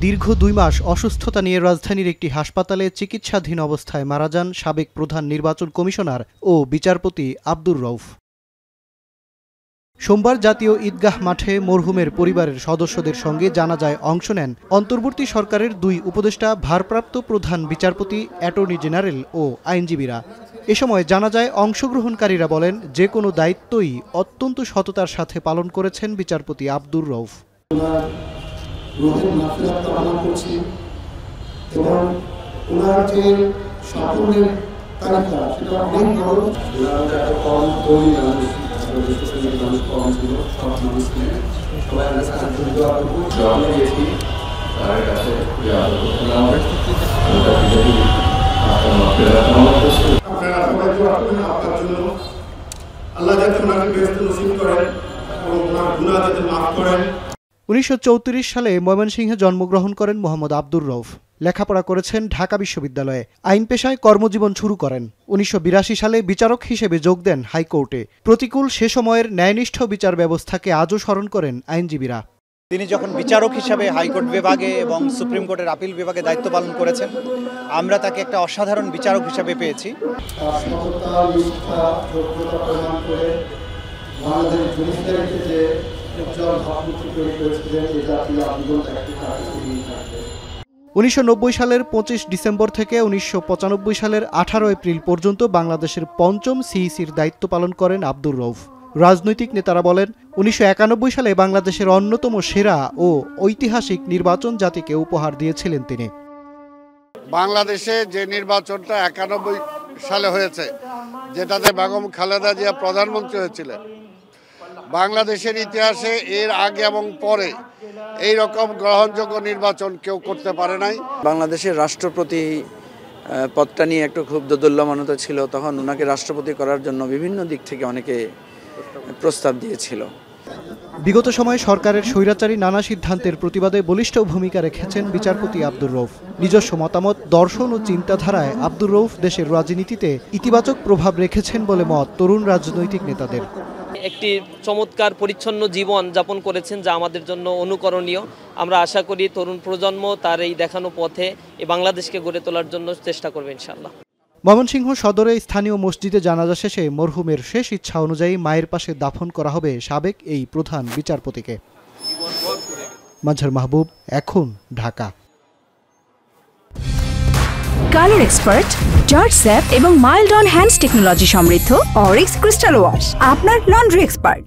দীর্ঘ 2 মাস অসুস্থতা নিয়ে রাজধানীর একটি হাসপাতালে চিকিৎসাধীন অবস্থায় মারা যান সাবেক প্রধান নির্বাচন কমিশনার ও বিচারপতি আব্দুর রউফ। সোমবার জাতীয় ঈদগাহ মাঠে মরহুমের পরিবারের সদস্যদের সঙ্গে জানাজায় অংশ নেন অন্তর্বর্তী সরকারের 2 উপদেষ্টা, ভারপ্রাপ্ত প্রধান বিচারপতি, অ্যাটর্নি জেনারেল ও আইনজীবীরা। এ সময় জানাজায় অংশগ্রহণকারীরা বলেন, যে কোনো দায়িত্বই অত্যন্ত সততার সাথে পালন করেছেন বিচারপতি আব্দুর রউফ। আল্লাহ যাতে ওনাকে বেহেশত নসিব করেন এবং ওনার গুনাহ যাতে মাফ করেন। 1934 সালে ময়মনসিংহে জন্মগ্রহণ করেন মোহাম্মদ আব্দুর রউফ। লেখাপড়া করেছেন ঢাকা বিশ্ববিদ্যালয়ে। আইন পেশায় কর্মজীবন শুরু করেন। 1982 সালে বিচারক হিসেবে যোগ দেন হাইকোর্টে। প্রতিকূল সে সময়ের ন্যায়নিষ্ঠ বিচার ব্যবস্থাকে আজও স্মরণ করেন আইনজীবীরা। তিনি যখন বিচারক হিসাবে হাইকোর্ট বিভাগে এবং সুপ্রিম কোর্টের আপিল বিভাগে দায়িত্ব পালন করেছেন, আমরা তাকে একটা অসাধারণ বিচারক হিসাবে পেয়েছি। উনিশশো 1990 সালের 25 ডিসেম্বর থেকে 1995 সালের 18 এপ্রিল পর্যন্ত বাংলাদেশের 5ম সিইসির দায়িত্ব পালন করেন আব্দুর রউফ। রাজনৈতিক নেতারা বলেন, 1991 সালে বাংলাদেশের অন্যতম সেরা ও ঐতিহাসিক নির্বাচন জাতিকে উপহার দিয়েছিলেন তিনি। বাংলাদেশে যে নির্বাচনটা 91 সালে হয়েছে, যেটাতে বেগম খালেদা জিয়া প্রধানমন্ত্রী হয়েছিলেন, বাংলাদেশের ইতিহাসে এর আগে এবং পরে এই রকম গ্রহণযোগ্য নির্বাচন কেউ করতে পারে নাই। বাংলাদেশের রাষ্ট্রপতি পদটা নিয়ে একটু খুব দোদুল্যমানতা ছিল। তখন ওনাকে রাষ্ট্রপতি করার জন্য বিভিন্ন দিক থেকে অনেকে প্রস্তাব দিয়েছিল। বিগত সময়ে সরকারের স্বৈরাচারী নানা সিদ্ধান্তের প্রতিবাদে বলিষ্ঠ ভূমিকা রেখেছেন বিচারপতি আব্দুর রউফ। নিজস্ব মতামত, দর্শন ও চিন্তাধারায় আব্দুর রউফ দেশের রাজনীতিতে ইতিবাচক প্রভাব রেখেছেন বলে মত তরুণ রাজনৈতিক নেতাদের। একটি চমৎকার পরিচ্ছন্ন জীবন যাপন করেছেন, যা আমাদের জন্য অনুকরণীয়। আমরা আশা করি তরুণ প্রজন্ম তার এই দেখানো পথে এই বাংলাদেশকে গড়ে তোলার জন্য চেষ্টা করবে ইনশাআল্লাহ। ময়মনসিংহ সদরে স্থানীয় মসজিদে জানাজা শেষে মরহুমের শেষ ইচ্ছা অনুযায়ী মায়ের পাশে দাফন করা হবে সাবেক এই প্রধান বিচারপতিকে। মাজহার মাহবুব, এখন, Dhaka. Colour expert, George sap এবং মাইল্ড অন হ্যান্ডস টেকনোলজি সমৃদ্ধ অরিক্স ক্রিস্টাল ওয়াশ আপনার লন্ড্রি এক্সপার্ট।